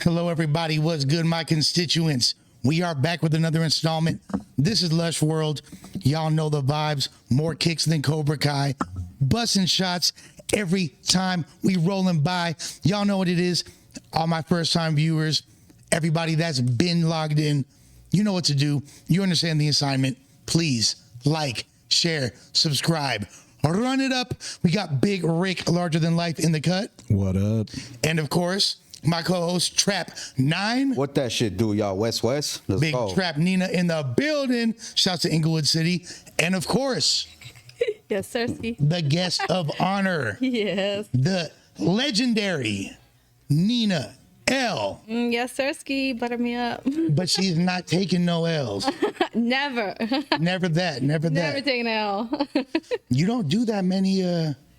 Hello, everybody. What's good, my constituents? We are back with another installment. This is Lush World. Y'all know the vibes. More kicks than Cobra Kai. Busting shots every time we rolling by. Y'all know what it is. All my first-time viewers, everybody that's been logged in, you know what to do. You understand the assignment. Please like, share, subscribe. Run it up. We got Big Rick, larger than life, in the cut. What up? And of course, my co-host Trap 9. What that shit do, y'all? West. Let's Big go. Trap Nina in the building. Shouts to Inglewood City. And of course, Yes, Sirski. the guest of honor, Yes. the legendary Nina ELLE. Yes, Sirski. Butter me up. But she's not taking no L's. Never. Never that. Never Never that. taking an L. You don't do that many,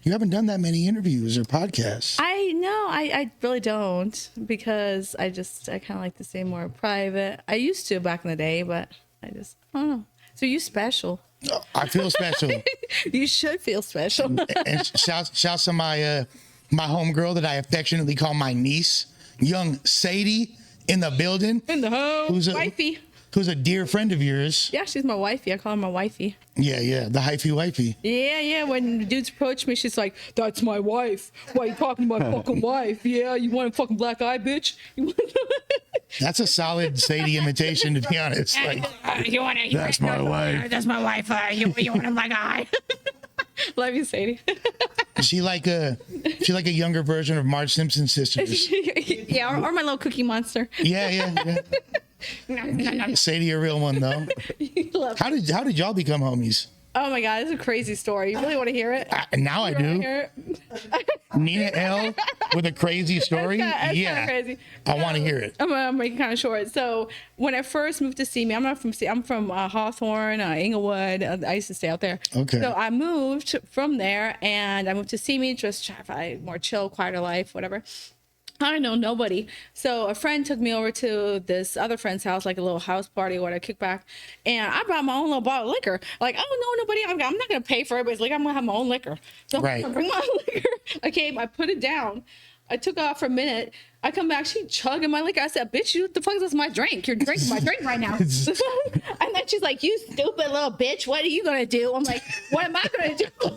you haven't done that many interviews or podcasts. I know. I really don't because I kind of like to stay more private. I used to back in the day, but I don't know. So you special. I feel special. You should feel special. And shouts to my my homegirl that I affectionately call my niece, young Sadie, in the building. In the home. Wifey. Who's a dear friend of yours. Yeah, she's my wifey. I call her my wifey. Yeah, the hyphy wifey. Yeah. When dudes approach me, she's like, "That's my wife. Why you talking to my fucking wife? Yeah, you want a fucking black eye, bitch?" That's a solid Sadie imitation, to be honest. Like, You want to? that's my wife. That's my wife. You want a black eye? Love you, Sadie. She like a younger version of Marge Simpson's sisters. Yeah, or my little cookie monster. Yeah. Sadie, a real one though. Love How did y'all become homies? Oh my God, this is a crazy story. You really want to hear it? Now I You wanna do. hear it? Nina ELLE with a crazy story. It's kinda crazy. I want to hear it. I'm gonna make it kind of short. So when I first moved to Simi, I'm from Hawthorne, Inglewood. I used to stay out there. Okay. So I moved from there, and I moved to Simi, just try to find more chill, quieter life, whatever. I don't know nobody. So a friend took me over to this other friend's house, like a little house party or a kickback. And I brought my own little bottle of liquor. Like, I don't know nobody. I'm not going to pay for everybody's liquor. I'm going to have my own liquor. So Right. I bring my own liquor. I came, I put it down. I took off for a minute. I come back, she chugging my liquor. I said, "Bitch, you what the fuck is this my drink? You're drinking my drink right now." And then she's like, "You stupid little bitch, what are you going to do?" I'm like, "What am I going to do?"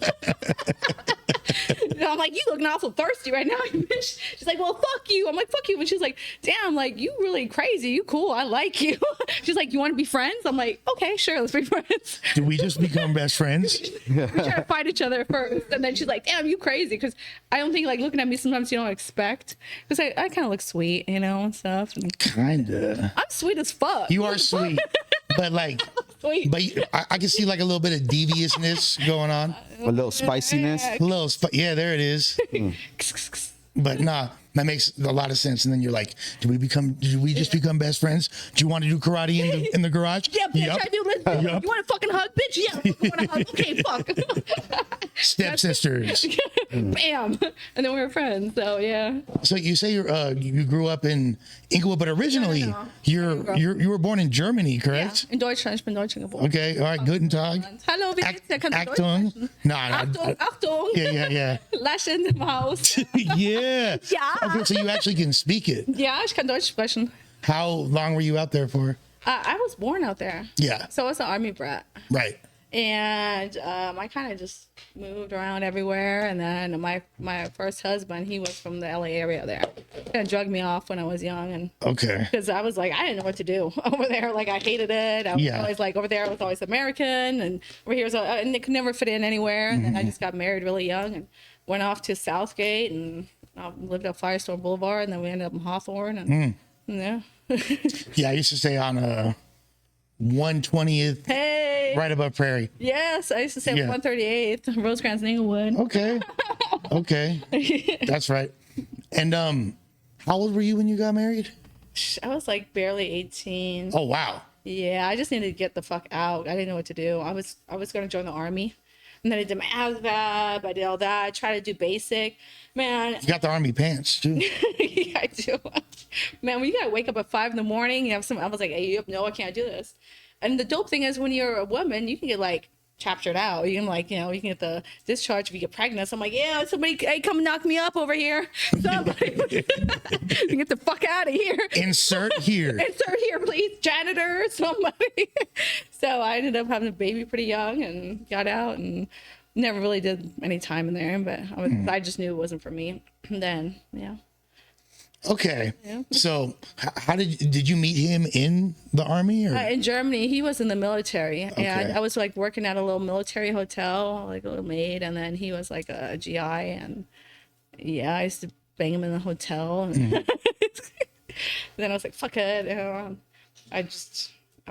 And I'm like, "You looking awful thirsty right now, you bitch." She's like, "Well, fuck you." I'm like, "Fuck you." And she's like, "Damn, like, you really crazy. You cool. I like you." She's like, "You want to be friends?" I'm like, "Okay, sure. Let's be friends." Did we just become best friends? We try to fight each other first. And then she's like, "Damn, you crazy." Because I don't think, like, looking at me sometimes you don't expect. Because I kind of look sweet, you know, and stuff. And Kinda. I'm sweet as fuck. You are sweet, but like, Sweet. but I can see like a little bit of deviousness going on. A little spiciness. A little, yeah, there it is. But nah, that makes a lot of sense. And then you're like, did we just become best friends? Do you want to do karate in the garage? Yeah, bitch, Yup. I do. Let's do it. Yup. You want to fucking hug, bitch? Yeah, you want to hug? Okay, fuck. Stepsisters. Bam. And then we were friends. So yeah. So you say you grew up in Inglewood, but originally No. you were born in Germany, correct? In Deutschland, ich bin Deutsch geboren. Okay, all right, guten Tag. Hallo, wie geht's dir? Kannst du Deutsch Achtung. sprechen? Nah. Achtung. Yeah. Laschen im Haus. Yeah. Ja. Okay, so you actually can speak it. Ja, ich kann Deutsch sprechen. How long were you out there for? I was born out there. Yeah. So I was an army brat. Right. And I kind of just moved around everywhere. And then my first husband, he was from the LA area there. Kind of drugged me off when I was young. And Okay. because I was like, I didn't know what to do over there. Like, I hated it. I was Yeah. always like, over there, I was always American. And over here, and it could never fit in anywhere. And then I just got married really young and went off to Southgate and lived at Firestone Boulevard. And then we ended up in Hawthorne. And yeah. Yeah, I used to stay on 120th, Hey. right above Prairie. Yes, I used to say Yeah. 138th, Rosecrans and Inglewood. Okay. That's right. And how old were you when you got married? I was like barely 18. Oh wow. Yeah, I just needed to get the fuck out. I didn't know what to do. I was going to join the army. And then I did my ASVAB. I did all that. I tried to do basic. Man, You got the army pants too. yeah, I do. Man, when you gotta wake up at 5 a.m, you have some. I was like, "Hey, no, I can't do this." And the dope thing is, when you're a woman, you can get like chaptered out. You can like, you know, you can get the discharge if you get pregnant. So I'm like, yeah, somebody, hey, come knock me up over here. Somebody, you get the fuck out of here. Insert here. Insert here, please, janitor, somebody. So I ended up having a baby pretty young and got out and never really did any time in there. But I just knew it wasn't for me. And then, yeah. Okay. Yeah. So how did you meet him in the army or? In Germany, he was in the military, Okay. and I was like working at a little military hotel, like a little maid, and then he was like a GI, and yeah, I used to bang him in the hotel. And then I was like, fuck it, you know, I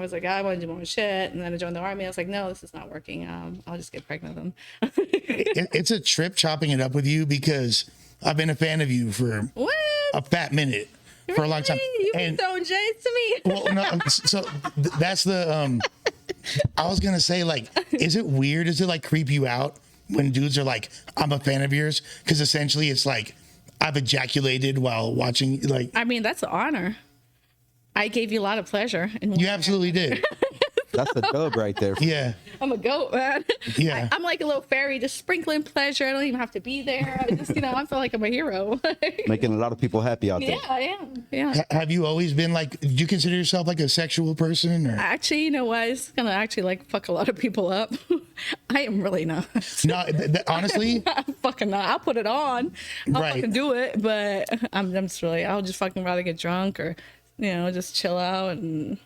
was like, I want to do my own shit, and then I joined the army. I was like, no, this is not working. I'll just get pregnant with him. It's a trip chopping it up with you because I've been a fan of you for What? a fat minute, for a long time. You've been throwing shades to me. Well, no, so that's the I was gonna say, like, is it weird? Does it like creep you out when dudes are like, I'm a fan of yours? Because essentially it's like I've ejaculated while watching. Like, I mean, that's an honor. I gave you a lot of pleasure. you absolutely did. That's a dub right there. Yeah. I'm a goat, man. Yeah. I'm like a little fairy, just sprinkling pleasure. I don't even have to be there. I just, you know, I feel like I'm a hero. Making a lot of people happy out there. Yeah, I am. Yeah. Have you always been like? Do you consider yourself like a sexual person? Or Actually, you know what? It's gonna actually like fuck a lot of people up. I am really not. no? Honestly, I'm fucking not. I'll put it on. I'll Right. fucking do it, but I'm just really. I'll just fucking rather get drunk or, you know, just chill out and.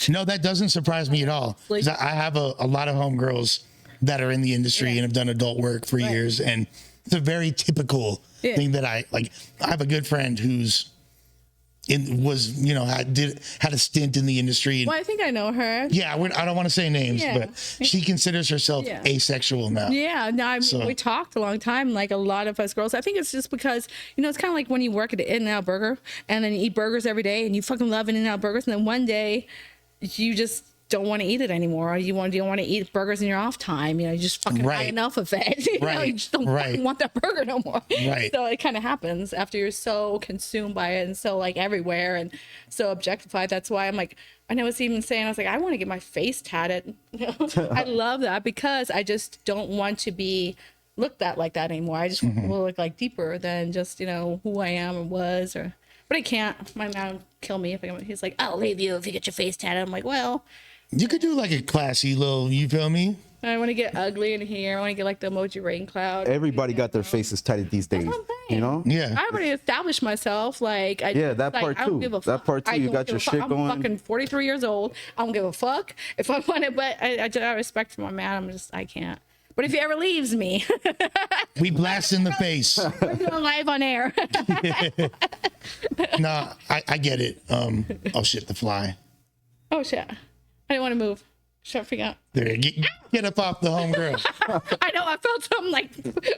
no, that doesn't surprise me at all. 'Cause I have a lot of homegirls that are in the industry and have done adult work for years, and it's a very typical thing that I like. I have a good friend who's had a stint in the industry. And, Well, I think I know her. yeah, I don't want to say names, Yeah. but she considers herself Yeah. asexual now. Yeah, no, I mean, So- we talked a long time, like a lot of us girls. I think it's just because, you know, it's kind of like when you work at an In-N-Out Burger and then you eat burgers every day and you fucking love In-N-Out Burgers, and then one day you just don't want to eat it anymore, or you don't want to eat burgers in your off time. You know, you just fucking had Right. enough of it. You know, Right. you just don't Right. fucking want that burger no more. Right. So it kind of happens after you're so consumed by it and so like everywhere and so objectified. That's why I'm like, and I was even saying, I was like, I want to get my face tatted. You know? I love that because I just don't want to be looked at like that anymore. I just want to look like deeper than just, you know, who I am or was, or, but I can't. My man would kill me if he's like, I'll leave you if you get your face tatted. I'm like, well, You could do like a classy little, you feel me? I want to get ugly in here. I want to get like the emoji rain cloud. Everybody got their faces tatted these days. what I'm saying. You know? Yeah. I already established myself. Like, Yeah, that like, part I don't too. give a That fuck. part too. I You don't got give your a fuck. shit I'm going. fucking 43 years old. I don't give a fuck if I want it, but I respect for my man. I can't. But if he ever leaves me, We blast in the face. we're going live on air. Nah, I get it. Oh shit, the fly. Oh shit! I didn't want to move. Shut up, out. There, get up off the homegirl. I know. I felt something like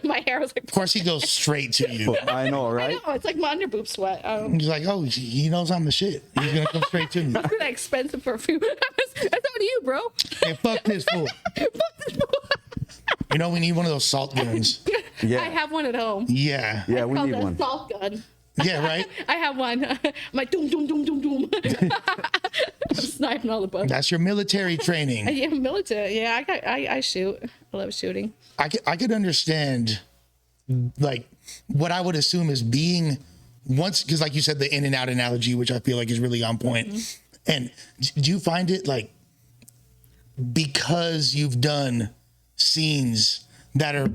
my hair was like. Of course, he goes straight to you. I know, I right? know. It's like my underboob sweat. He's like, oh, he knows I'm the shit. He's gonna come straight to me. That expensive perfume. That's on you, bro. Hey, fuck this fool. Fuck this fool. You know, we need one of those salt guns. Yeah. I have one at home. Yeah. Yeah, we Called need a one. salt gun. Yeah, right? I have one. I'm like, doom, doom, doom, doom, doom. I'm sniping all the bugs. That's your military training. Yeah, military. Yeah, I shoot. I love shooting. I could understand, like, what I would assume is being once, because like you said, the in and out analogy, which I feel like is really on point. Mm-hmm. And do you find it like, because you've done scenes that are,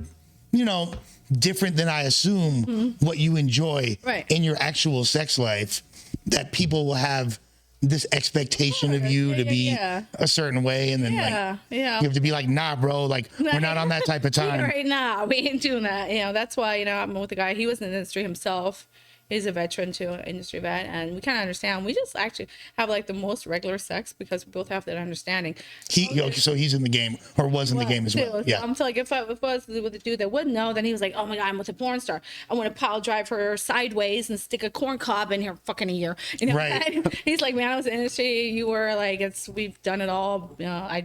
you know, different than I assume what you enjoy Right. in your actual sex life, that people will have this expectation of you to be yeah. a certain way, and then Yeah, like yeah. you have to be like, nah, bro, like we're not on that type of time. Right now, we ain't doing that. You know, that's why, you know, I'm with a guy. He was in the industry himself. He's a veteran too, an industry vet, and we kind of understand. We just actually have like the most regular sex because we both have that understanding. So he's in the game, or was in the game as well. Too. Yeah. So I'm like, if I was with a dude that wouldn't know, then he was like, oh my God, I'm with a porn star. I want to pile drive her sideways and stick a corn cob in her fucking ear. You know, Right. He's like, man, I was in the industry. You were like, we've done it all. You know,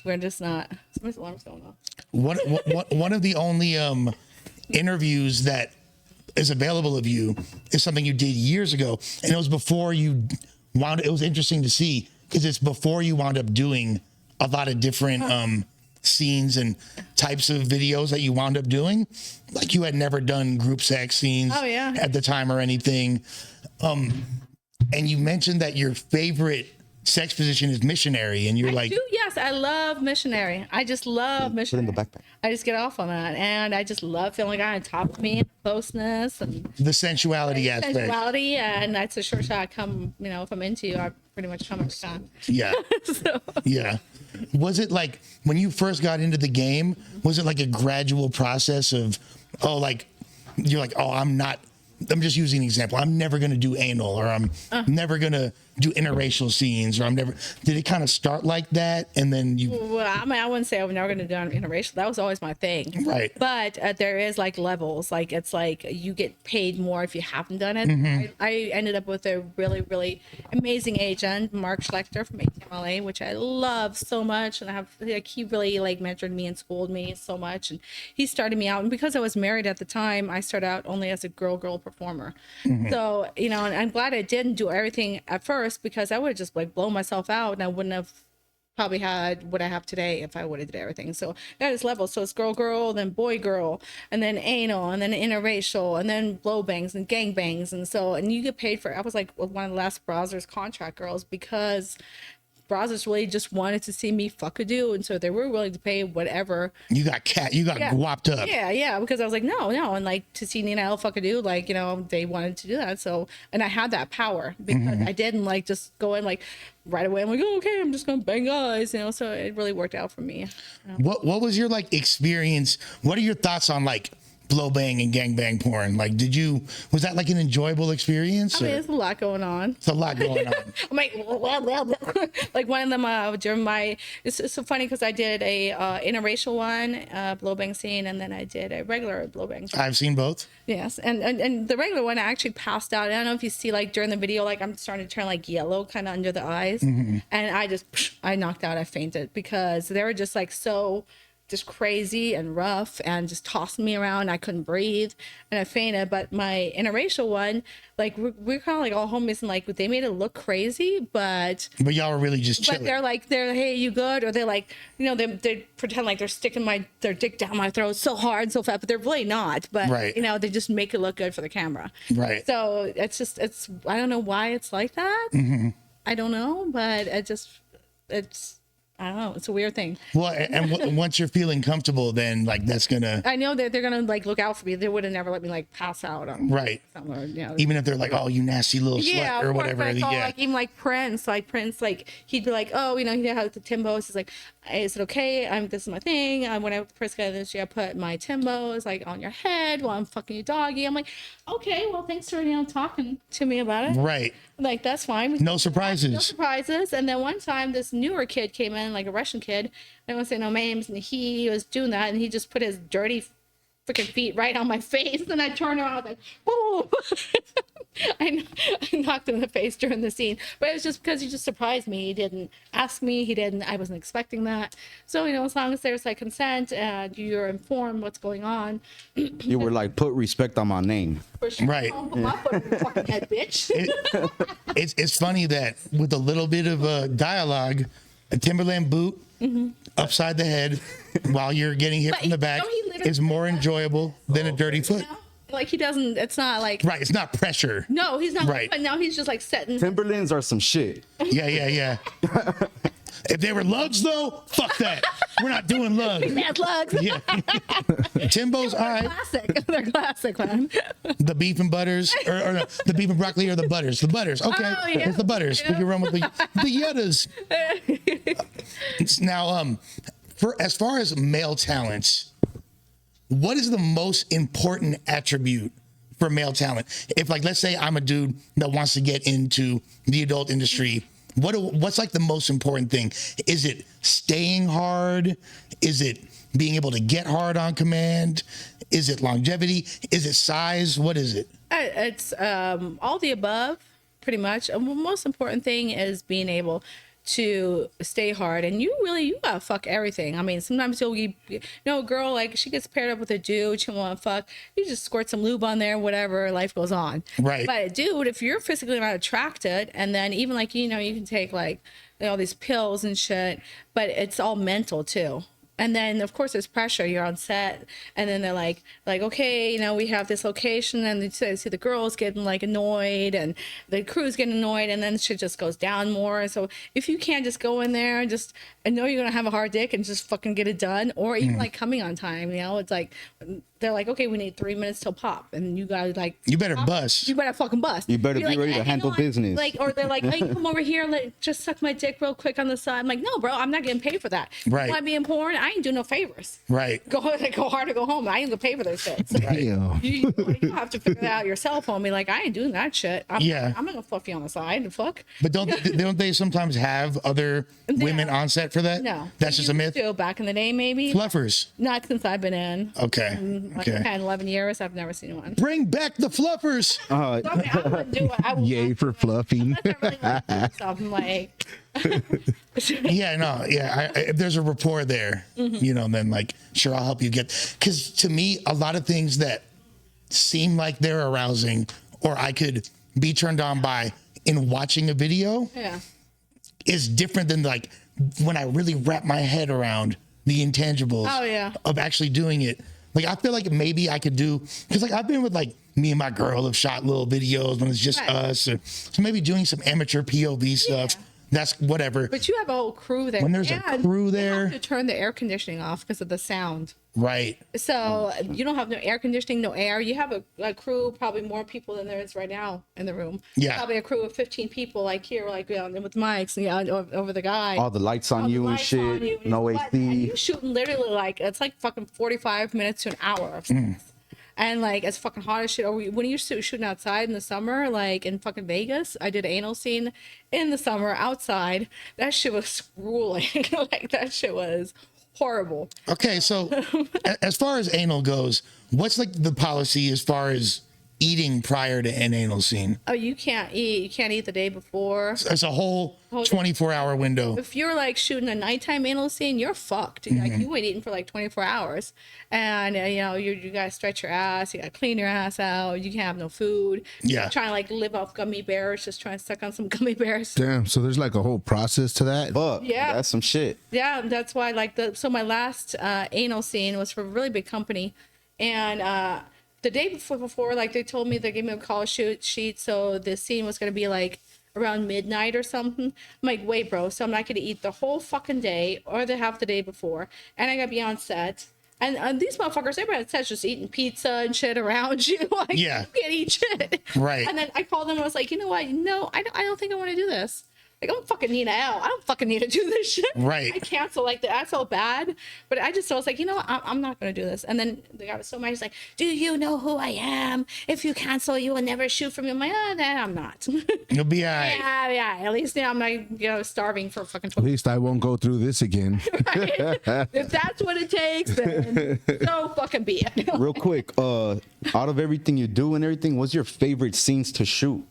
we're just not. Somebody's alarm's going off. One of the only interviews that is available of you is something you did years ago, and it was before you wound. It was interesting to see because it's before you wound up doing a lot of different scenes and types of videos that you wound up doing. Like you had never done group sex scenes at the time or anything. And you mentioned that your favorite sex position is missionary, and you're Yes, I love missionary. I just love missionary. Put in the backpack. I just get off on that, and I just love feeling like on top of me, closeness, and the sensuality aspect. sensuality, and that's a short shot. I come, if I'm into you, I pretty much come every time. Yeah. So. Yeah. Was it like when you first got into the game, was it like a gradual process of, you're like, I'm just using an example. I'm never going to do anal, or I'm never going to do interracial scenes, or did it kind of start like that? And then Well, I wouldn't say I was never going to do an interracial. That was always my thing. Right. But there is like levels. Like it's like you get paid more if you haven't done it. I ended up with a really, really amazing agent, Mark Schlechter from ELLE, which I love so much. And he really mentored me and schooled me so much. And he started me out. And because I was married at the time, I started out only as a girl performer. So, and I'm glad I didn't do everything at first, because I would have just blown myself out, and I wouldn't have probably had what I have today if I would have did everything. So that is levels. So it's girl, then boy, girl, and then anal, and then interracial, and then blow bangs and gang bangs. And you get paid for, I was like one of the last Brazzers contract girls, because Brazzers really just wanted to see me fuck a dude, and so they were willing to pay whatever. You got guapped up. Yeah, because I was like, no, and to see Nina L fuck a dude, they wanted to do that. So, and I had that power, because I didn't just go in right away. I'm like, oh, okay, I'm just gonna bang guys, So it really worked out for me. What was your experience? What are your thoughts on blow bang and gang bang porn? Was that an enjoyable experience? I mean, it's a lot going on. It's a lot going on. I'm like one of them during it's so funny because I did a interracial one, blow bang scene, and then I did a regular blow bang scene. I've seen both. Yes, and the regular one I actually passed out. I don't know if you see during the video, I'm starting to turn yellow kind of under the eyes, and I knocked out. I fainted because they were just so just crazy and rough and just tossing me around. I couldn't breathe and I fainted. But my interracial one, we're kind of all homies, and they made it look crazy, but y'all were really just chilling. But they're hey, you good? Or they're they pretend they're sticking their dick down my throat so hard, so fast, but they're really not. But right. They just make it look good for the camera. Right. So it's I don't know why it's like that. I don't know, but I don't know. It's a weird thing. Well, and once you're feeling comfortable, then that's gonna. I know that they're gonna look out for me. They would have never let me pass out on. Right. Somewhere, Even if they're oh, you nasty little slut or whatever. Yeah. Even Prince, he'd be oh, he had the Timbos. He's like, is it okay? This is my thing. When I first got in the industry, I put my Timbos on your head while I'm fucking you doggy. I'm like, okay, well, thanks for talking to me about it. Right. That's fine. No surprises. No surprises. And then one time, this newer kid came in, a Russian kid. I don't want to say no names, and he was doing that, and he just put his dirty freaking feet right on my face, and I turned around, I was like, whoa. I knocked him in the face during the scene, but it was just because he just surprised me. He didn't ask me. I wasn't expecting that. So, as long as there's consent and you're informed what's going on. You were put respect on my name. For sure. Right. Don't put my foot in your fucking head, bitch. It's funny that with a little bit of dialogue, a Timberland boot upside the head while you're getting hit from the back is more enjoyable than a dirty foot. He doesn't, it's not right, it's not pressure. No, he's not. Right. But now he's just setting. Timberlands are some shit. Yeah. If they were lugs though, fuck that. We're not doing lugs. Bad lugs. Yeah. Timbo's all right. Classic. They're classic, man. The beef and butters, or no, the beef and broccoli, or the butters. The butters. Okay, Oh, yeah. it's the butters. We can run with the Yettas. Now, for as far as male talents, what is the most important attribute for male talent? If let's say I'm a dude that wants to get into the adult industry, what's the most important thing? Is it staying hard? Is it being able to get hard on command? Is it longevity? Is it size? What is it? It's all the above, pretty much. The most important thing is being able to stay hard, and you gotta fuck everything. I mean, sometimes a girl she gets paired up with a dude, she want to fuck, you just squirt some lube on there, whatever, life goes on. Right. But a dude, if you're physically not attracted, and then even you can take all these pills and shit, but it's all mental too. And then of course there's pressure. You're on set, and then they're like, okay, you know, we have this location, and they see the girls getting like annoyed, and the crew's getting annoyed, and then shit just goes down more. So if you can't just go in there and just know you're gonna have a hard dick and just fucking get it done, or even like coming on time, you know, it's like they're like, okay, we need 3 minutes till pop, and you gotta like, you better bust. you better fucking bust. You better You're be ready to handle business. Like, or they're like, hey, come over here, just suck my dick real quick on the side. I'm like, no, bro, I'm not getting paid for that. Right. You want being porn? I ain't do no favors. Right. Go hard or go home. I ain't gonna pay for those shit. So Damn. you have to figure that out yourself, homie. Like, I ain't doing that shit. I'm not gonna fluff you on the side. The fuck. But don't they sometimes have other women on set for that? No, That's just a myth. Back in the day, maybe. Fluffers. Not since I've been in. Okay. Like Okay. 10, 11 years, I've never seen one. Bring back the fluffers. So, I mean, I wouldn't do it. I would Yay not for do it. fluffing. Unless I really like to do something like. Yeah, no, yeah. If there's a rapport there, you know, then like, sure, I'll help you get. Because to me, a lot of things that seem like they're arousing, or I could be turned on by in watching a video, Yeah. is different than like when I really wrap my head around the intangibles of actually doing it. Like, I feel like maybe I could do, because like I've been with like me and my girl have shot little videos when it's just us, or so maybe doing some amateur POV stuff. That's whatever. But you have a whole crew there. When there's a crew there, you have to turn the air conditioning off because of the sound. right? So you don't have no air conditioning, no air. You have a crew, probably more people than there is right now in the room. Yeah. Probably a crew of 15 people, like here, like with mics, over the guy. All the lights on All the you and lights on shit. you, No and AC. you're shooting literally like, it's like fucking 45 minutes to an hour of sex. And like, it's fucking hot as shit. Or when you're shooting outside in the summer, like in fucking Vegas, I did an anal scene in the summer outside. That shit was grueling. Like, that shit was horrible. Okay, so as far as anal goes, what's like the policy as far as eating prior to an anal scene? Oh, you can't eat. You can't eat the day before. It's a whole 24-hour window. If you're like shooting a nighttime anal scene, you're fucked. Like, you ain't eating for like 24 hours. And, you got to stretch your ass. You got to clean your ass out. You can't have no food. Yeah. You're trying to like live off gummy bears, just trying to suck on some gummy bears. Damn. So there's like a whole process to that. Fuck. Yeah. That's some shit. Yeah, that's why so my last anal scene was for a really big company. And the day before, like they told me, they gave me a call sheet. So the scene was going to be like around midnight or something. I'm like, wait, bro. So I'm not going to eat the whole fucking day or the half the day before. And I got to be on set. And these motherfuckers, everybody on set's just eating pizza and shit around you. Like, Yeah. you can't eat shit. Right. And then I called them and I was like, you know what? No, I don't think I want to do this. Like, I don't fucking need an L. I don't fucking need to do this shit. Right. I cancel. Like, I felt bad, but I was like, you know what? I'm not going to do this. And then the guy was so mad. He's like, do you know who I am? If you cancel, you will never shoot for me. I'm like, nah, I'm not. You'll be all right. Yeah. At least I'm not, starving for fucking At 20. least I won't go through this again. Right? If that's what it takes, then so fucking be it. Real quick, out of everything you do and everything, what's your favorite scenes to shoot?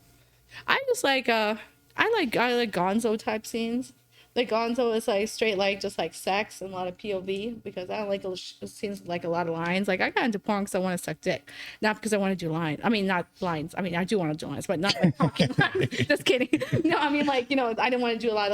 I just like I like gonzo type scenes. Like, gonzo is like straight, like just like sex and a lot of POV, because I don't like scenes with like a lot of lines. Like, I got into porn because I want to suck dick, not because I want to do lines. I mean, not lines. I mean, I do want to do lines, but not like talking. Just kidding. No, I mean, like, I didn't want to do a lot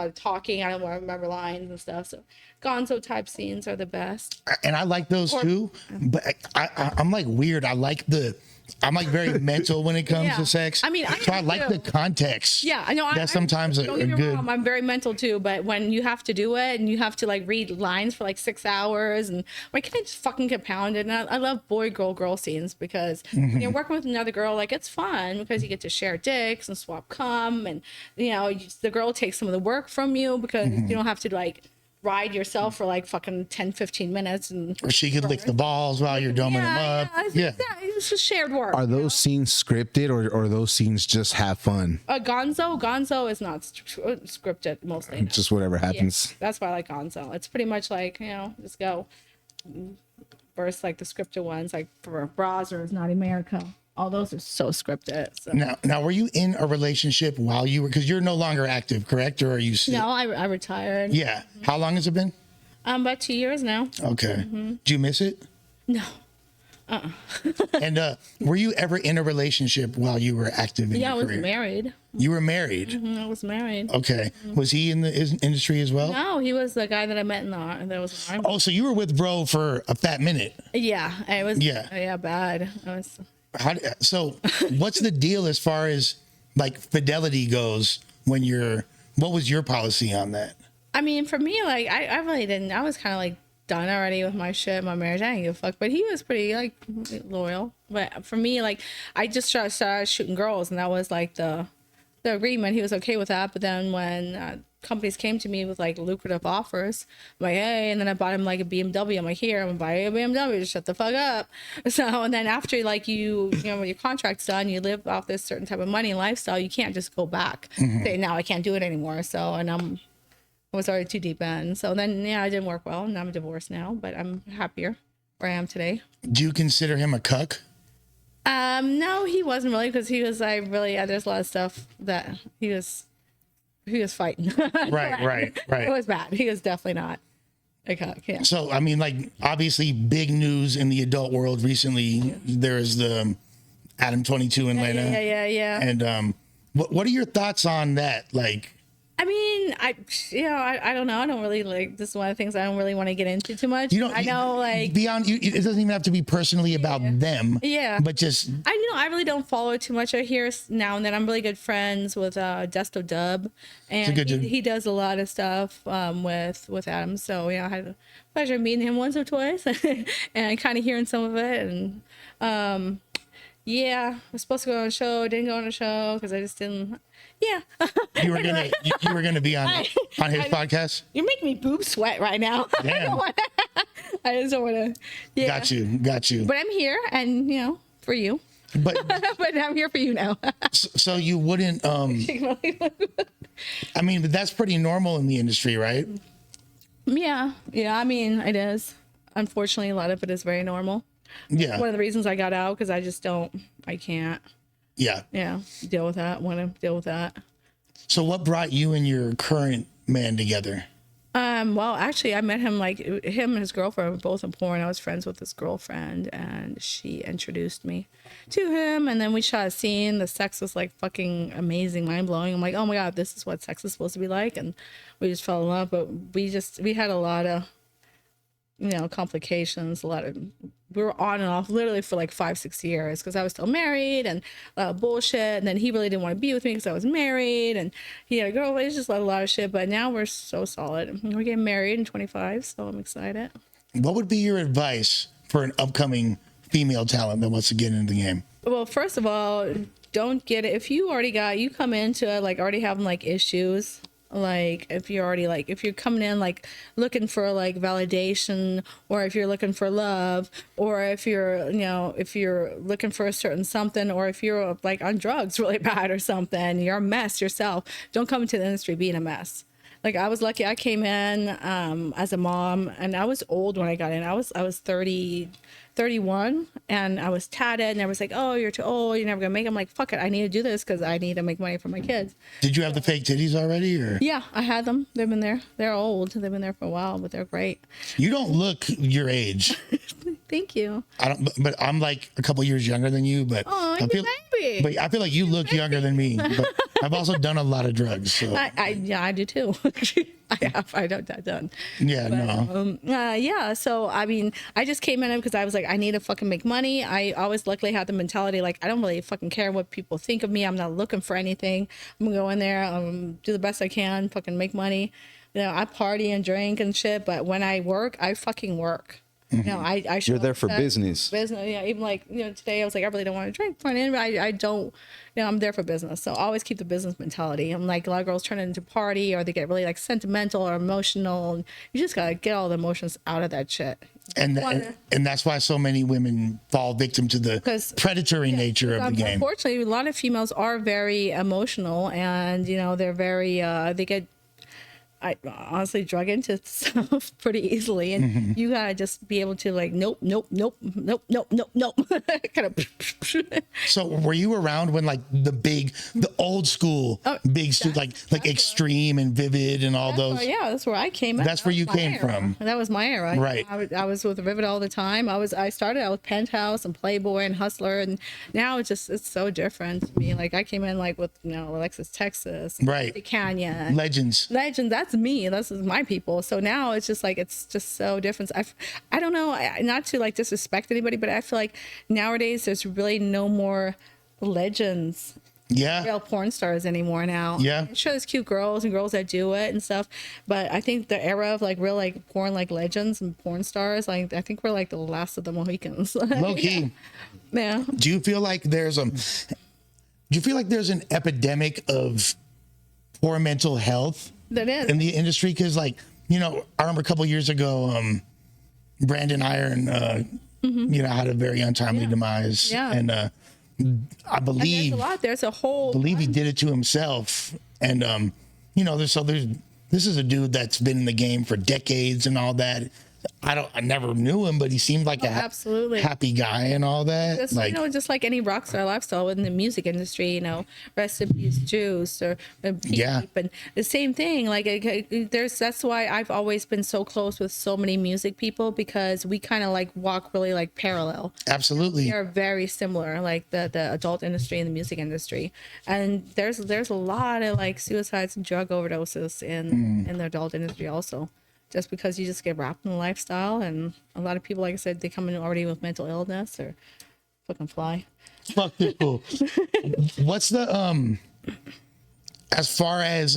of talking. I don't want to remember lines and stuff. So gonzo type scenes are the best. And I like those too, but I'm like weird. I'm like very mental when it comes to sex. I mean, so I like the context. Yeah, I know. That sometimes don't are get me good. wrong, I'm very mental too, but when you have to do it and you have to like read lines for like 6 hours, and why can't I just fucking get pounded? And I love boy, girl scenes, because when you're working with another girl, like, it's fun because you get to share dicks and swap cum, and the girl takes some of the work from you because you don't have to like ride yourself for like fucking 10-15 minutes, and Or she could lick the balls while you're dumbing them up. Yeah. It's just shared work. Are those scenes scripted, or those scenes just have fun? Gonzo is not scripted mostly. Just whatever happens. Yeah, that's why I like gonzo. It's pretty much like, just go. Versus like the scripted ones, like for Brazzers, Not America. All those are so scripted. So. Now, were you in a relationship while you were? Because you're no longer active, correct? Or are you still? No, I retired. Yeah. How long has it been? About 2 years now. Okay. Do you miss it? No. And were you ever in a relationship while you were active in Yeah, I your was career? married. You were married. I was married. Okay. Was he in the industry as well? No, he was the guy that I met in the that was in the army. Oh, so you were with bro for a fat minute. Yeah, it was. Yeah. Yeah, bad. I was. So what's the deal as far as like fidelity goes when what was your policy on that? I mean, for me, like, I really didn't. I was kind of like done already with my shit, my marriage. I didn't give a fuck. But he was pretty like loyal. But for me, like, I just started shooting girls, and that was like the agreement. He was okay with that. But then when companies came to me with like lucrative offers, I'm like, hey, and then I bought him like a BMW. I'm like, here, I'm gonna buy you a BMW. Just shut the fuck up. So, and then after like you know, when your contract's done, you live off this certain type of money and lifestyle. You can't just go back. Say, now I can't do it anymore. So, and I was already too deep in. So then, yeah, it didn't work well. And I'm divorced now, but I'm happier where I am today. Do you consider him a cuck? No, he wasn't really, because he was, there's a lot of stuff that he was fighting. Right. It was bad. He was definitely not a cuck. Yeah. So, I mean, like, obviously big news in the adult world recently. There's the Adam 22 in Atlanta. Yeah. And what are your thoughts on that? Like, I mean, I don't know. I don't really like, this is one of the things I don't really want to get into too much. you don't. I know, like, beyond you, it doesn't even have to be personally about them. Yeah. But just I really don't follow it too much. I hear now and then. I'm really good friends with Desto Dub, and good dude. he does a lot of stuff with Adam. So yeah, I had the pleasure of meeting him once or twice, and kind of hearing some of it. And yeah, I was supposed to go on a show, didn't go on a show because I just didn't. Yeah. you were gonna be on his podcast. You're making me boob sweat right now. Damn. I just don't want to. Yeah. Got you. But I'm here, and you know, for you. But But I'm here for you now. so you wouldn't. I mean, but that's pretty normal in the industry, right? Yeah. I mean, it is. Unfortunately, a lot of it is very normal. Yeah. One of the reasons I got out, because I can't. Yeah. Yeah, deal with that. Want to deal with that. So what brought you and your current man together? Well, actually, I met him, like, him and his girlfriend were both in porn. I was friends with his girlfriend, and she introduced me to him. And then we shot a scene. The sex was like fucking amazing, mind blowing. I'm like, oh my God, this is what sex is supposed to be like. And we just fell in love. But we had a lot of, you know, complications, we were on and off literally for like 5-6 years, because I was still married, and bullshit. And then he really didn't want to be with me because I was married, and he had a girlfriend. It's just a lot of shit. But now we're so solid. We're getting married in 25, so I'm excited. What would be your advice for an upcoming female talent that wants to get into the game? Well, first of all, don't get it. If you come into it like already having like issues, like if you're coming in like looking for like validation, or if you're looking for love, or if you're looking for a certain something, or if you're like on drugs really bad or something, you're a mess yourself, don't come into the industry being a mess. Like, I was lucky. I came in as a mom, and I was old when I got in. I was 31, and I was tatted, and I was like, oh, you're too old, you're never gonna make it. I'm like, fuck it, I need to do this because I need to make money for my kids. Did you have the fake titties already, or? Yeah, I had them. They've been there. They're old. They've been there for a while, but they're great. You don't look your age. Thank you. I don't, but I'm like a couple years younger than you. But Oh, I you feel, baby. but I feel like you look younger than me. But I've also done a lot of drugs. So I do too. I don't that done. yeah, no. Yeah. So I mean, I just came in because I was like, I need to fucking make money. I always luckily had the mentality like, I don't really fucking care what people think of me. I'm not looking for anything. I'm gonna go in there, do the best I can, fucking make money. You know, I party and drink and shit, but when I work, I fucking work. You know, I show You're there up for set, business. Yeah, even like, you know, today I was like, I really don't want to drink for an end, but I don't, you know, I'm there for business. So I always keep the business mentality. I'm like, a lot of girls turn it into party, or they get really like sentimental or emotional. And you just gotta get all the emotions out of that shit. And that's why so many women fall victim to the predatory nature of the game. Unfortunately, a lot of females are very emotional, and you know, they're very I honestly drug into stuff pretty easily, and you gotta just be able to like, nope, kind of. So were you around when like the old school like Extreme and Vivid and all those? Yeah, that's where I came. That's where you came from. That was my era. Right. I was with Vivid all the time. I started out with Penthouse and Playboy and Hustler, and now it's so different to me. Like I came in like with Alexis Texas, right? Canyon, Legends. That's me. That's my people. So now it's just like it's just so different. I don't know, not to like disrespect anybody, but I feel like nowadays there's really no more legends, real porn stars anymore now. Yeah, I'm sure there's cute girls and girls that do it and stuff, but I think the era of like real like porn like legends and porn stars, like I think we're like the last of the Mohicans. Low key. Yeah. Do you feel like there's an epidemic of poor mental health That is in the industry? Because like, I remember a couple years ago, Brandon Iron had a very untimely demise. Yeah. And I believe there's a whole believe he did it to himself. And this is a dude that's been in the game for decades and all that. I never knew him, but he seemed like absolutely happy guy and all that. Just, just like any rock star lifestyle within the music industry, rest in peace Juice or Peep, and the same thing. Like that's why I've always been so close with so many music people, because we kind of like walk really like parallel. Absolutely, they are very similar, like the adult industry and the music industry. And there's a lot of like suicides and drug overdoses in the adult industry also. Just because you just get wrapped in the lifestyle, and a lot of people, like I said, they come in already with mental illness or fucking fly. Fuck people. What's the as far as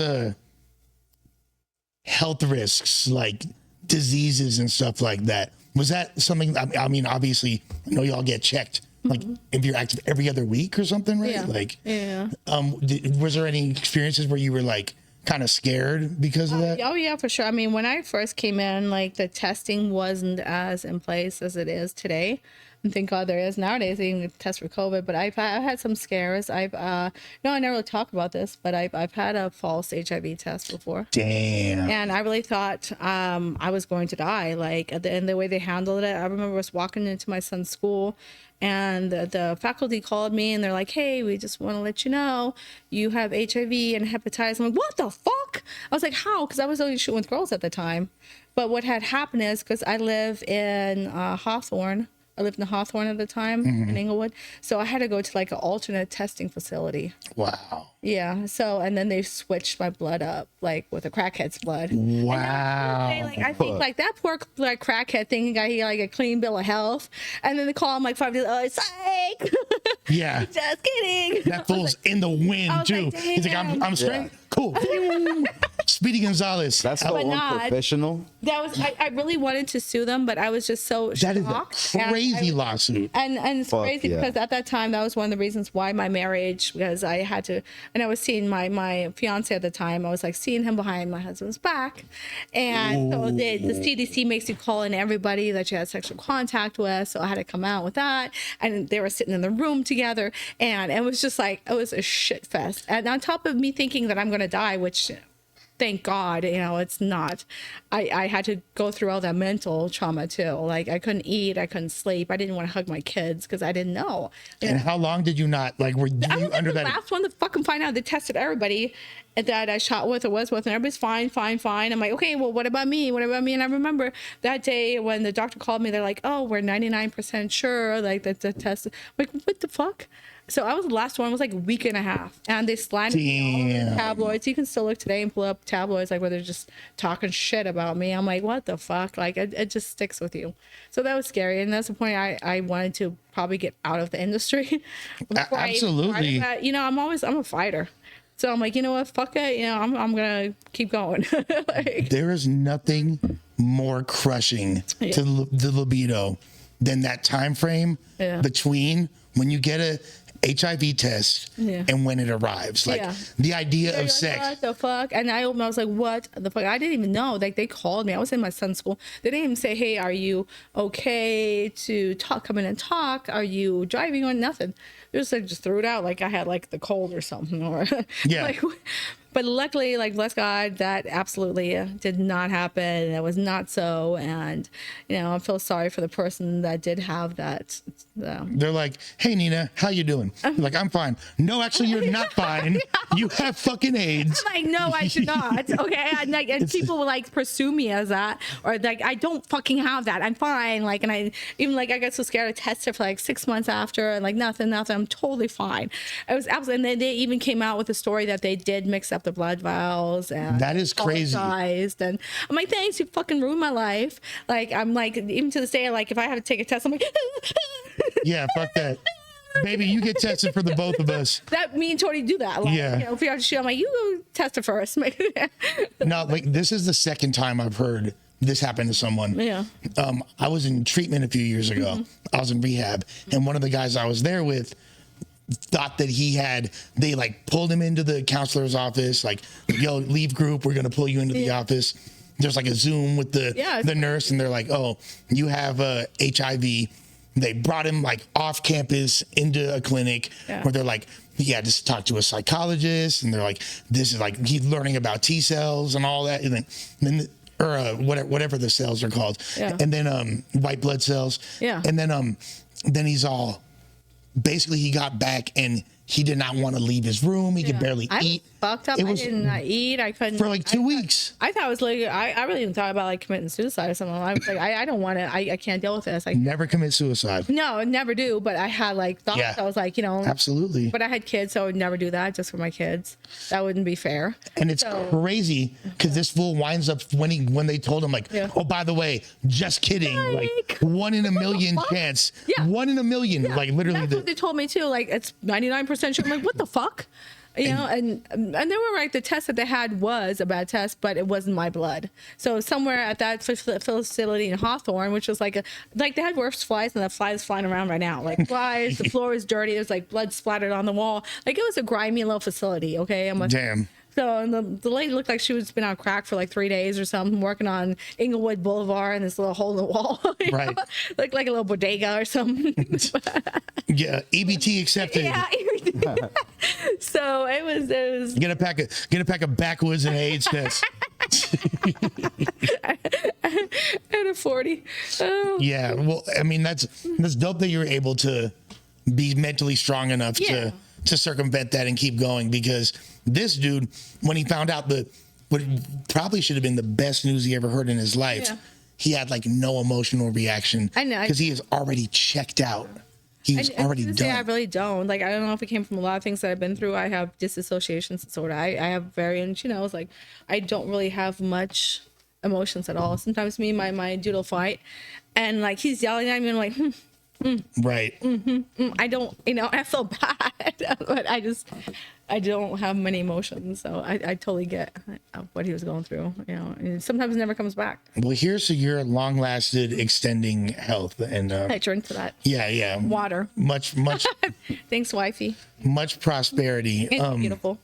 health risks like diseases and stuff like that? Was that something? I mean, obviously, I know y'all get checked. Like if you're active every other week or something, right? Yeah. Was there any experiences where you were like kind of scared because of that? Oh yeah, for sure. I mean, when I first came in, like the testing wasn't as in place as it is today. And thank God there is nowadays. They can test for COVID, but I've had some scares. I never really talk about this, but I've had a false HIV test before. Damn. And I really thought I was going to die. Like, and the way they handled it, I remember I was walking into my son's school, and the faculty called me, and they're like, "Hey, we just want to let you know you have HIV and hepatitis." I'm like, "What the fuck?" I was like, "How?" Because I was only shooting with girls at the time. But what had happened is, because I live in Hawthorne. I lived in Hawthorne at the time in Inglewood. So I had to go to like an alternate testing facility. Wow. Yeah. So, and then they switched my blood up, like with a crackhead's blood. Wow. I think like that poor like crackhead thinking he got like a clean bill of health. And then they call him like 5 days, psych. Yeah. Just kidding. That fool's like, in the wind too. Like, he's like, I'm straight. Cool. Speedy Gonzalez. That's so unprofessional. That was I really wanted to sue them, but I was just so that shocked. Is a crazy lawsuit. And it's crazy because at that time that was one of the reasons why my marriage, because I had to, and I was seeing my fiance at the time. I was like seeing him behind my husband's back, and so the CDC makes you call in everybody that you had sexual contact with. So I had to come out with that, and they were sitting in the room together, and it was just like it was a shit fest. And on top of me thinking that I'm gonna die, which thank God, it's not. I had to go through all that mental trauma too. Like I couldn't eat, I couldn't sleep. I didn't want to hug my kids because I didn't know. And how long did you not were you under that? I was the last one to fucking find out. They tested everybody that I shot with or was with, and everybody's fine. I'm like, okay, well, what about me? And I remember that day when the doctor called me, they're like, oh, we're 99% sure, like that the test. I'm like, what the fuck? So I was the last one. It was like a week and a half, and they slandered me all over the tabloids. You can still look today and pull up tabloids like where they're just talking shit about me. I'm like, what the fuck? Like it just sticks with you. So that was scary, and that's the point I wanted to probably get out of the industry. Absolutely. I'm a fighter. So I'm like, you know what? Fuck it. I'm gonna keep going. There is nothing more crushing to the libido than that time frame between when you get a HIV test and when it arrives. Like the idea of sex. What the fuck? And I was like, what the fuck? I didn't even know. Like they called me. I was in my son's school. They didn't even say, hey, are you okay to come in and talk? Are you driving or nothing? It was like just threw it out like I had like the cold or something, or like But luckily, like, bless God, that absolutely did not happen. That was not so. And, I feel sorry for the person that did have that. They're like, hey, Nina, how you doing? You're like, I'm fine. No, actually, you're not fine. You have fucking AIDS. I'm like, no, I should not. Okay. And people will like pursue me as that, or like, I don't fucking have that. I'm fine. Like, and I got so scared. I tested for like 6 months after, and like nothing. I'm totally fine. It was absolutely, and they even came out with the story that they did mix up the blood vials, and that is crazy. And I'm like, thanks, you fucking ruined my life. Like, I'm like, even to this day, like, if I have to take a test, I'm like, yeah, fuck that. Baby, you get tested for the both of us. That me and Tony do that. Like, yeah. If we have to shoot, I'm like, you go test it first. No, like, this is the second time I've heard this happen to someone. Yeah. I was in treatment a few years ago. Mm-hmm. I was in rehab, and one of the guys I was there with thought that they like pulled him into the counselor's office, like, yo, leave group, we're gonna pull you into the office. There's like a Zoom with the nurse, and they're like, oh, you have HIV. They brought him like off campus into a clinic where they're like, yeah, just talk to a psychologist, and they're like, this is like, he's learning about T cells and all that, and then or whatever the cells are called, and then white blood cells, and then he's all, basically he got back and he did not want to leave his room. He could barely eat. Fucked up. I didn't eat. I couldn't. For like 2 weeks. I thought it was like, I really even thought about like committing suicide or something. I was like, I don't want to, I can't deal with this. Like, never commit suicide. No, never do. But I had like thoughts. I was like, absolutely. But I had kids, so I would never do that just for my kids. That wouldn't be fair. And it's crazy because this fool winds up when they told him like, oh, by the way, just kidding. Like 1 in a million chance. Yeah. 1 in a million. Yeah. Like literally. That's what they told me too. Like it's 99% sure. I'm like, what the fuck? And they were right. The test that they had was a bad test, but it wasn't my blood. So somewhere at that facility in Hawthorne, which was like they had worse flies, and the flies flying around right now. Like flies, the floor is dirty. There's like blood splattered on the wall. Like it was a grimy little facility. Okay, I'm like, damn. So the lady looked like she was been on crack for like 3 days or something, working on Inglewood Boulevard and this little hole in the wall. Right. Looked like a little bodega or something. Yeah, EBT accepted. Yeah. So it was. Get a pack of backwoods and AIDS test. And a 40. Oh. Yeah, well, I mean that's dope that you're able to be mentally strong enough to circumvent that and keep going, because this dude, when he found out what probably should have been the best news he ever heard in his life, he had like no emotional reaction. I know, because he is already checked out. He was already done. I really don't. Like, I don't know if it came from a lot of things that I've been through. I have dissociation disorder. I have variants, it's like I don't really have much emotions at all. Sometimes me and my dude will fight, and like he's yelling at me and I'm like, right. I don't, I feel bad, but I don't have many emotions. So I totally get what he was going through, and sometimes it never comes back. Well, here's to your long lasted extending health. And I drink to that. Yeah. Water. Much. Thanks, wifey. Much prosperity. Beautiful.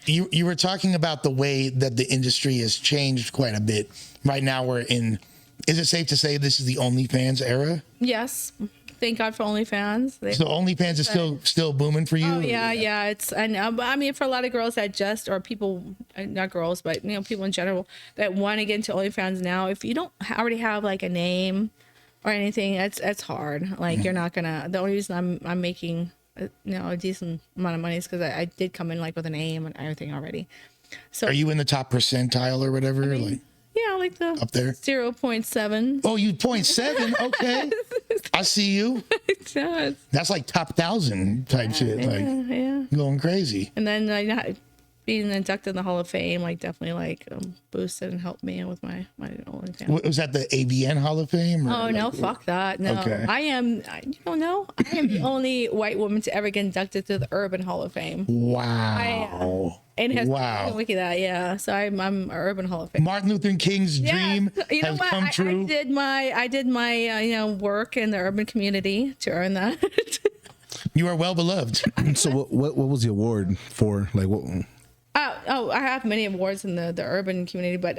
You were talking about the way that the industry has changed quite a bit. Right now we're in, is it safe to say this is the OnlyFans era? Yes. Thank God for OnlyFans. So OnlyFans is still booming for you? Oh, yeah. It's, and I mean, for a lot of girls that or people, not girls, but people in general that want to get into OnlyFans now, if you don't already have like a name or anything, it's hard. Like you're not gonna. The only reason I'm making a decent amount of money is because I did come in like with a name and everything already. So are you in the top percentile or whatever? I mean, yeah, like the up there 0.7. Oh, you 0.7? Okay. I see you. That's like top 1,000 type shit. Like going crazy. And then being inducted in the Hall of Fame, like definitely like boosted and helped me with my OnlyFans. Was that the AVN Hall of Fame? Oh no, fuck that. No, okay. I am the only white woman to ever get inducted to the Urban Hall of Fame. Wow. And it has wiki that, yeah. So I'm an Urban Hall of Fame. Martin Luther King's dream has come true. I did my work in the urban community to earn that. You are well beloved. So what was the award for? Like what? I have many awards in the urban community, but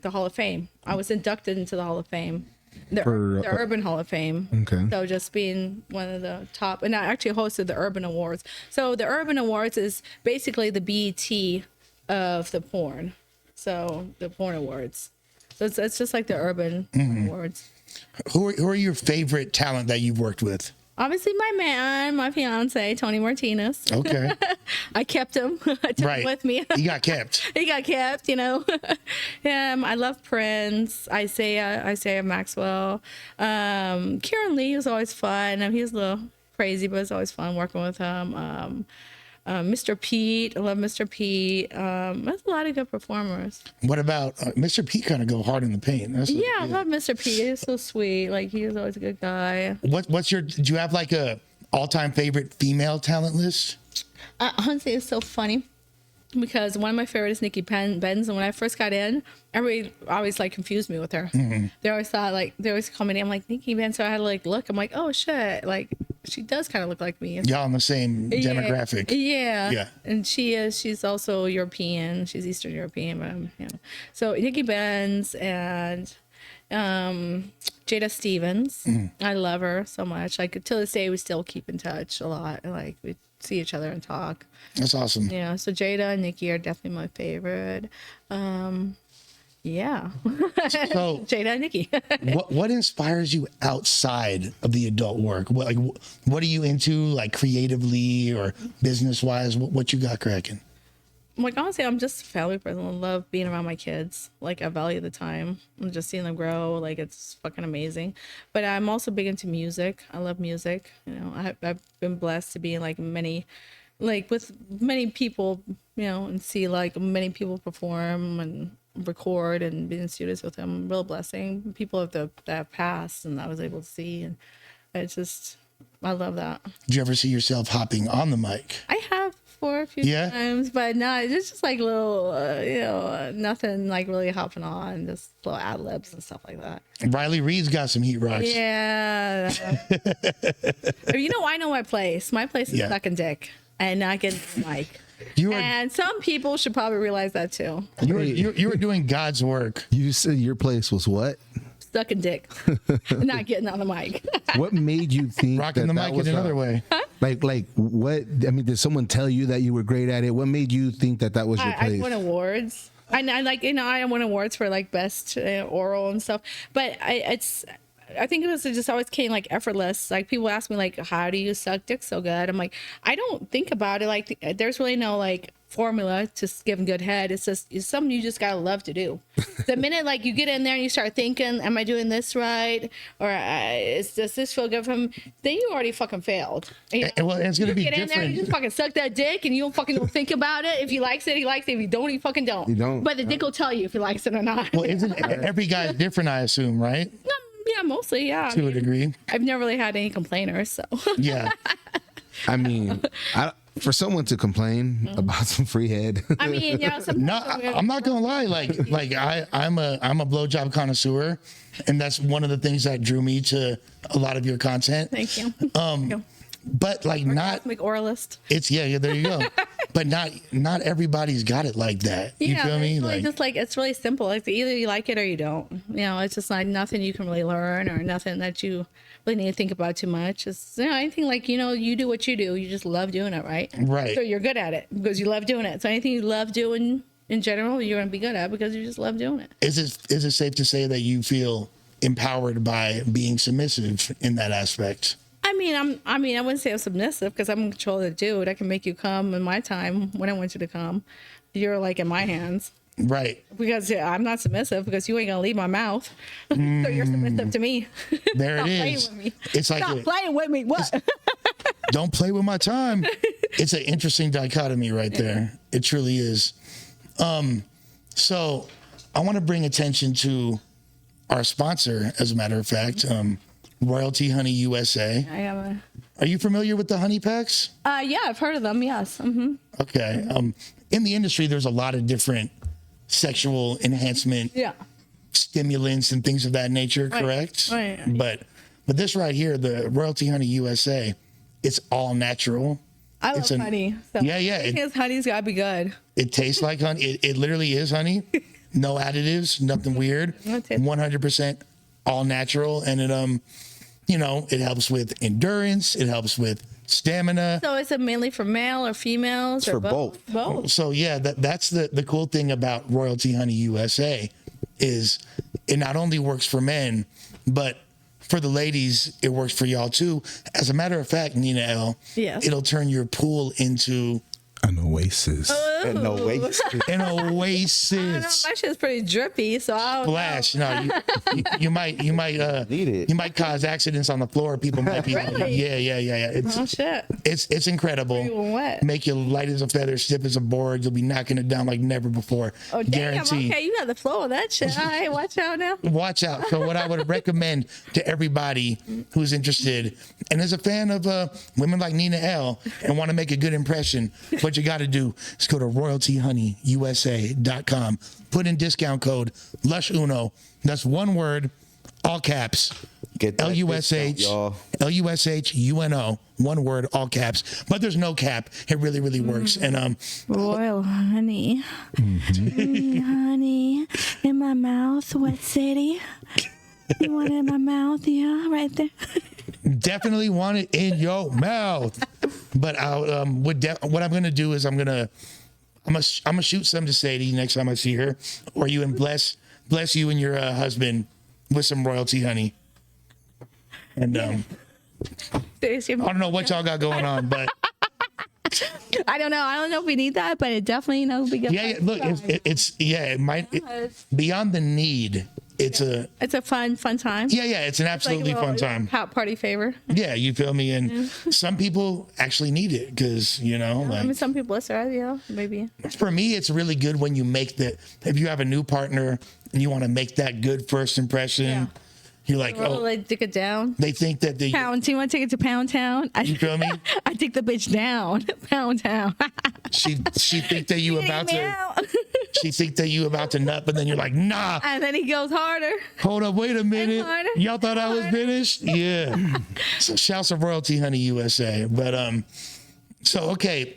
the Hall of Fame. I was inducted into the Hall of Fame. The For, Urban Hall of Fame. Okay. So just being one of the top, and I actually hosted the Urban Awards. So the Urban Awards is basically the BET of the porn. So the porn awards. So it's just like the Urban Awards. Who are your favorite talent that you've worked with? Obviously, my man, my fiance, Tony Martinez. Okay. I kept him. I took him with me. He got kept. He got kept, you know. I love Prince, Isaiah Maxwell. Kieran Lee was always fun. He was a little crazy, but it's always fun working with him. Mr. Pete, I love Mr. Pete. There's a lot of good performers. What about Mr. P? Kind of go hard in the paint. I love Mr. Pete. He's so sweet. Like, he was always a good guy. What's your? Do you have like a all-time favorite female talent list? Honestly, it's so funny because one of my favorites is Nikki Benz, and when I first got in, everybody always like confused me with her. They always thought they always call me name like Nikki Benz, so I had to like look. I'm like, oh shit, like she does kind of look like me. Y'all in the same demographic. Yeah. And she's also European. She's Eastern European, but So Nikki Benz and Jada Stevens. I love her so much. Like till this day, we still keep in touch a lot. Like we see each other and talk. That's awesome. Yeah. So Jada and Nikki are definitely my favorite. Yeah. So Jada and Nikki. what inspires you outside of the adult work? What are you into, like creatively or business wise? What you got cracking? Like honestly, I'm just a family person. I love being around my kids. Like I value the time and just seeing them grow. Like it's fucking amazing. But I'm also big into music. I love music. You know, I've been blessed to be in like with many people. You know, and see like many people perform and record and be in studios with them. Real blessing. People that have passed and I was able to see, and it's just I love that. Do you ever see yourself hopping on the mic? I have for a few times, but no, it's just like little, nothing like really hopping on, just little ad libs and stuff like that. Riley Reed's got some heat rocks. Yeah. I know my place. My place is sucking dick and not getting the mic. And some people should probably realize that too. You were doing God's work. You said your place was what? Sucking dick, not getting on the mic. What made you think rocking the mic in another way? Like what? I mean, did someone tell you that you were great at it? What made you think that was your place? I won awards. I won awards for like best oral and stuff. But I think it was just always came like effortless. Like people ask me like, how do you suck dick so good? I'm like, I don't think about it. Like there's really no like formula to giving good head. It's something you just gotta love to do. The minute like you get in there and you start thinking, am I doing this right? Or does this feel good from? Then you already fucking failed. Well, it's gonna be get different. in there, you just fucking suck that dick, and you don't fucking think about it. If he likes it, he likes it. If you don't, he fucking don't. You don't. But the dick will tell you if he likes it or not. Well, isn't every guy different? I assume, right? Yeah, mostly, yeah. To a degree. I've never really had any complainers, so. Yeah. I mean, for someone to complain about some free head. I mean, yeah. No, I'm not gonna lie. Like I'm a blowjob connoisseur, and that's one of the things that drew me to a lot of your content. Thank you. But like Orgasmic oralist. It's there you go. But not everybody's got it like that. You feel me? It's really just like it's really simple. Like either you like it or you don't. You know, it's just like nothing you can really learn or nothing that you really need to think about too much. It's anything like you do what you do. You just love doing it, right? Right. So you're good at it because you love doing it. So anything you love doing in general, you're gonna be good at because you just love doing it. Is it safe to say that you feel empowered by being submissive in that aspect? I wouldn't say I'm submissive because I'm in control of the dude. I can make you come in my time when I want you to come. You're like in my hands. Right. Because I'm not submissive because you ain't gonna leave my mouth. So you're submissive to me. There Stop it playing is. with me. It's like Stop playing with me. What? Don't play with my time. It's an interesting dichotomy right there. It truly is. So I want to bring attention to our sponsor, as a matter of fact, Royalty Honey USA. I am Are you familiar with the honey packs? yeah, I've heard of them. Yes. Mm-hmm. Okay. In the industry, there's a lot of different sexual enhancement stimulants and things of that nature, correct? Right. But this right here, the Royalty Honey USA, it's all natural. I love honey. So Yeah. Because honey's gotta be good. It tastes like honey. It literally is honey. No additives, nothing weird. 100% all natural, and it it helps with endurance. It helps with stamina. So is it mainly for male or females? Or for both. Both. So yeah, that's the cool thing about Royalty Honey USA is it not only works for men, but for the ladies, it works for y'all too. As a matter of fact, Nina L, Yes. it'll turn your pool into An oasis. And no way. an I don't know, oasis. my shit's pretty drippy, so I don't Splash. know. No, you might Need it. you might cause accidents on the floor. People might be Really? yeah. Oh shit. It's incredible. Even wet. Make you light as a feather, stiff as a board. You'll be knocking it down like never before. Oh damn. Guaranteed. Okay, you got the flow of that shit. All right, watch out now. Watch out. So what I would recommend to everybody who's interested and is a fan of women like Nina L and want to make a good impression, what you got to do is go to royaltyhoneyusa.com. Put in discount code LUSHUNO. That's one word, all caps. Get that LUSH, discount, y'all. LUSHUNO, one word, all caps. But there's no cap. It really, really works. And Royal honey. Honey in my mouth, what city? You want it in my mouth? Yeah, right there. definitely want it in your mouth. But I what I'm gonna do is I'm gonna shoot some to Sadie next time I see her, or you, and bless you and your husband with some Royalty Honey. And I don't know what y'all got going on, but I don't know. I don't know if we need that, but it definitely would be good. yeah, look, it might beyond the need. It's a fun time. yeah, it's an Like a absolutely little fun time. Hot party favor. Yeah, you feel me? And some people actually need it because I mean, like some people it's right, yeah, maybe. for me, it's really good when you make if you have a new partner and you want to make that good first impression. Yeah. You're like, Like dig it down. they think that they. Pound. Do you want to take it to Pound Town? You feel me? I take the bitch down. Pound Town. She think that you about to. Meow. She think that you about to nut, but then you're like, nah. And then he goes harder. Hold up, wait a minute. harder, Y'all thought I was finished? Yeah. So shouts to Royalty Honey USA. But so okay.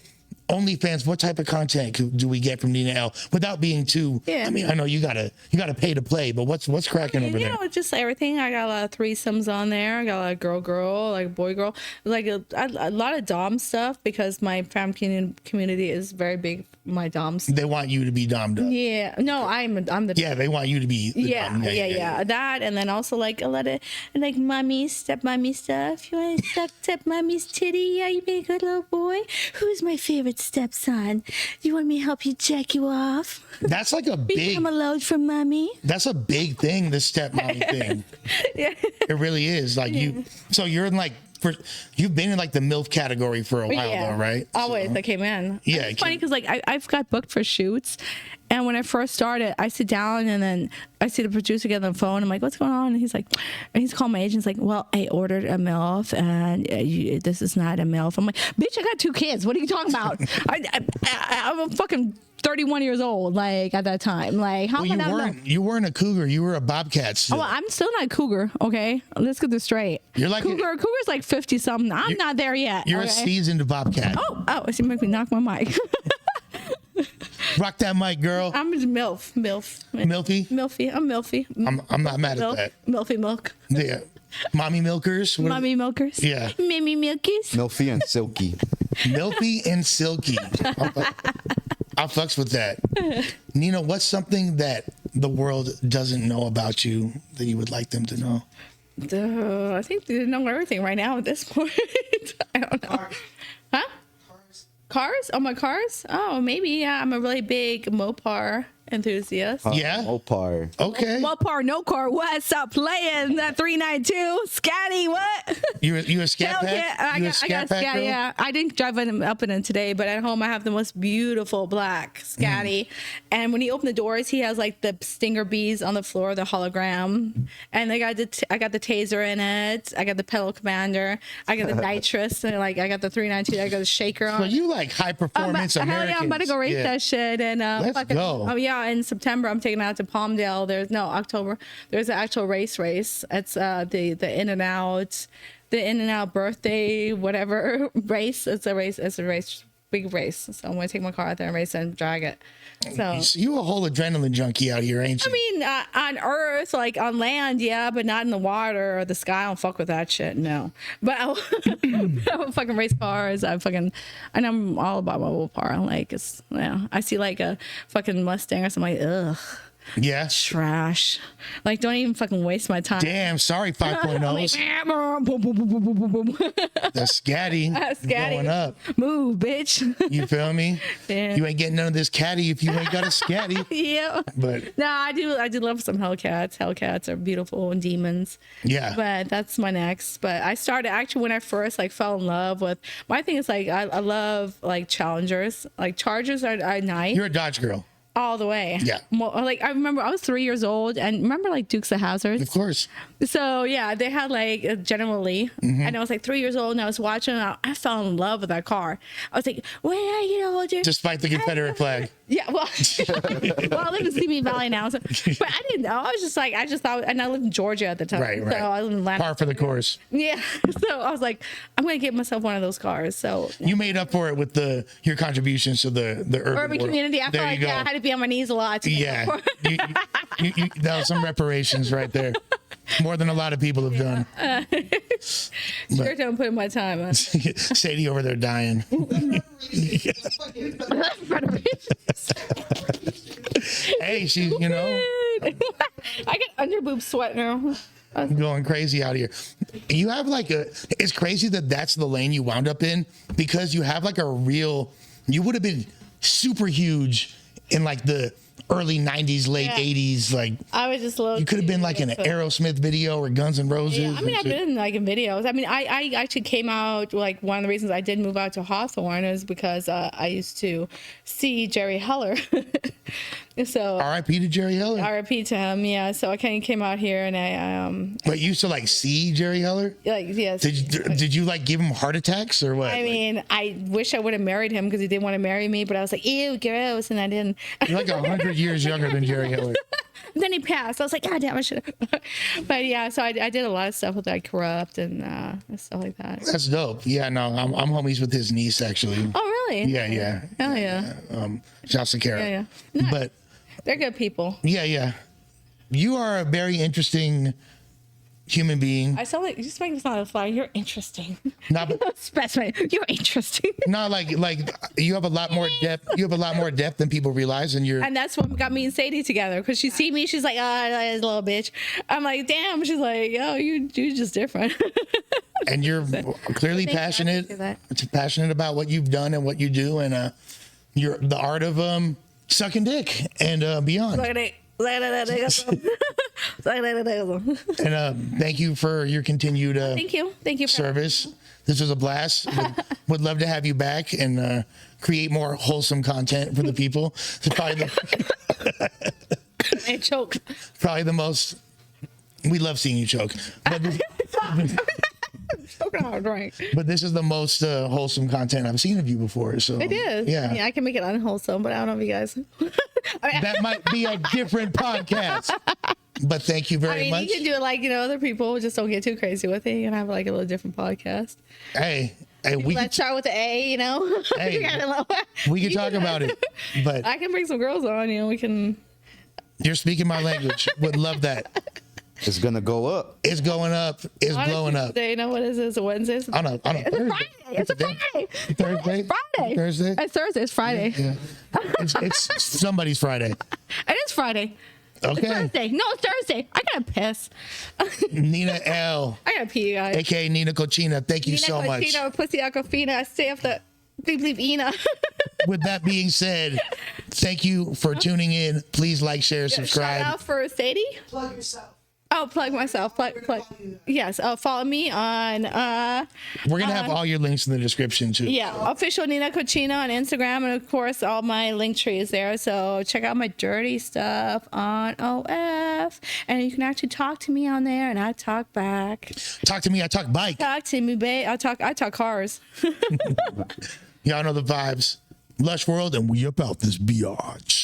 OnlyFans, what type of content do we get from Nina L without being too? Yeah. I mean, I know you gotta pay to play, but what's cracking over You there? know, just everything. I got a lot of threesomes on there. I got a lot of girl, like boy, girl, like a lot of dom stuff because my fam community is very big. My doms. They want you to be dommed up. Yeah, no, I'm the. Yeah, they want you to be. The Yeah, dom. yeah. That, and then also like a lot of like mommy, step mommy stuff. You want to suck step mommy's titty? Yeah, you be a good little boy. Who's my favorite stepson? You want me to help you jack you off? That's like a big. Become a load for mommy. That's a big thing. The stepmommy thing. Yeah. It really is. Like you. So you're in like. You've been in like the MILF category for a while though, right? Always, I came in. Yeah, It's funny because like I've got booked for shoots, and when I first started, I sit down and then I see the producer get on the phone. I'm like, "What's going on?" And he's calling my agent. He's like, "Well, I ordered a MILF, and this is not a MILF." I'm like, "Bitch, I got 2 kids. What are you talking about? I'm a fucking 31 years old. Like at that time, like how Well, am I not? you weren't a cougar. You were a bobcat. Still. Oh, I'm still not a cougar. Okay, let's get this straight. You're like cougar's like 50 something. I'm not there yet. You're okay? a seasoned bobcat. Oh, she make me knock my mic. Rock that mic, girl. I'm just MILF. Milfy. Milfy. I'm Milfy. I'm not mad at that. Milfy milk. Yeah. Mommy milkers. What- Mommy milkers. Yeah. Mimi milkies. Milfy and silky. Milfy and silky. I fucks with that. Nina, what's something that the world doesn't know about you that you would like them to know? I think they know everything right now at this point. I don't know. Cars. Huh? Cars? Oh, my cars? Oh, maybe. Yeah, I'm a really big Mopar enthusiast. Yeah? Mopar. Okay. Mopar, no car. What's up? Playing that 392. Scatty, what? You a scat Hell pack? yeah, I You a got scat pack Scatty. girl? Yeah, I didn't drive up in it today, but at home I have the most beautiful black Scatty. And when he opened the doors, he has like the stinger bees on the floor, the hologram. And I got the taser in it. I got the pedal commander. I got the nitrous, and like I got the 392. I got the shaker on. So you like high performance Hell Americans. yeah, I'm about to go race that shit. And Let's go. Oh yeah, in September I'm taking it out to Palmdale. October. There's an actual race. It's the In-N-Out, birthday whatever race. It's a race big race. So I'm gonna take my car out there and race and drag it. So You a whole adrenaline junkie out here, ain't you? I mean, on Earth, like on land, yeah, but not in the water or the sky. I don't fuck with that shit. No, but I will fucking race cars. And I'm all about my willpower. Like, I see like a fucking Mustang or something. Like, ugh. Yeah. Trash. Like, don't even fucking waste my time. Damn, sorry, 5.0s. That's scatty. Going up. Move, bitch. You feel me? Yeah. You ain't getting none of this caddy if you ain't got a scatty. Yeah. But No, I do love some Hellcats. Hellcats are beautiful and demons. yeah. But that's my next. But I started actually when I first like fell in love with my thing is like I love like Challengers. Like Chargers are nice. You're a Dodge girl. All the way. Yeah. Like I remember I was 3 years old and remember like Dukes of Hazzard. Of course. So yeah, they had like a General Lee, and I was like 3 years old, and I was watching. And I fell in love with that car. I was like, when I get older, Despite the Confederate flag. yeah. Well, I live in Simi Valley now, so, but I didn't know. I was just like, I just thought, and I lived in Georgia at the time, Right. so I lived in Atlanta. Par for the course. Yeah. So I was like, I'm gonna get myself one of those cars. So You made up for it with your contributions to the urban urban world. community. I There felt you like go. I had to be on my knees a lot. To make Yeah. up for it. That was some reparations right there. More than a lot of people have done. Sure don't put in my time. Huh? Sadie over there dying. Hey, she's, I get underboob sweat now. going crazy out here. You have like it's crazy that that's the lane you wound up in because you have like you would have been super huge in like the early 90s, late 80s. Like I was just low. you could have been like in an Aerosmith video or Guns N' Roses. Yeah, I mean, I've been like in videos. I mean, I actually came out, like one of the reasons I did move out to Hawthorne is because I used to see Jerry Heller. So R.I.P. to Jerry Heller. RIP to him, yeah. So I kind of came out here and I But you used to like see Jerry Heller? like yes. Did you like give him heart attacks or what? I mean, I wish I would have married him because he didn't want to marry me, but I was like, ew, gross, and I didn't. You're like 100 years younger than Jerry Heller. Then he passed. I was like, God damn, I should have. But yeah, so I did a lot of stuff with like Corrupt and stuff like that. That's dope. Yeah, no, I'm homies with his niece actually. Oh, really? Yeah. Hell yeah. Shouts to Kara. Yeah. Nice. But They're good people. yeah. You are a very interesting human being. I sound like you just make this sound like a flower. You're interesting. Not, Specimen. You're interesting. not like you have a lot more depth. You have a lot more depth than people realize, and you're. And that's what got me and Sadie together because she see me, she's like, oh, little bitch. I'm like, damn. She's like, yo, you're just different. And you're clearly Thank you. I passionate. appreciate that. Passionate about what you've done and what you do, and you're the art of sucking dick and beyond. Look at it. And thank you for your continued Thank you. For service. This was a blast. Would love to have you back and create more wholesome content for the people. It's probably I choke. probably the most. We love seeing you choke, Choking on a drink. but this is the most wholesome content I've seen of you before. So It is. Yeah. I mean, I can make it unwholesome, but I don't know if you guys. That might be a different podcast. But thank you very much. You can do it like other people. Just don't get too crazy with it. You can have like a little different podcast. Hey, we Let's can, start with the A. Hey, You gotta we can talk about it. But I can bring some girls on. We can. you're speaking my language. Would love that. It's gonna go up. It's going up. It's blowing up. Tuesday, what is this? A Wednesday? On a It's a Thursday. Friday. It's a Friday. Thursday. Friday. Thursday. It's Thursday. It's Friday. Yeah. It's somebody's Friday. It is Friday. It's Okay. Thursday. No, it's Thursday. I gotta piss. Nina L, I gotta pee, guys. aka Nina Cochina. Thank you so much. Pussy Aquafina. I stay off the bleep Ina. With that being said, thank you for tuning in. Please like, share, Shout subscribe. out for Sadie. Plug yourself. Oh, plug myself. Plug. Yes. Follow me on. We're gonna have all your links in the description too. Yeah, official Nina Cochina on Instagram, and of course, all my link tree is there. So check out my dirty stuff on OF, and you can actually talk to me on there, and I talk back. Talk to me. I talk bike. Talk to me, babe. I talk cars. Y'all know the vibes. Lush World, and we about this biatch.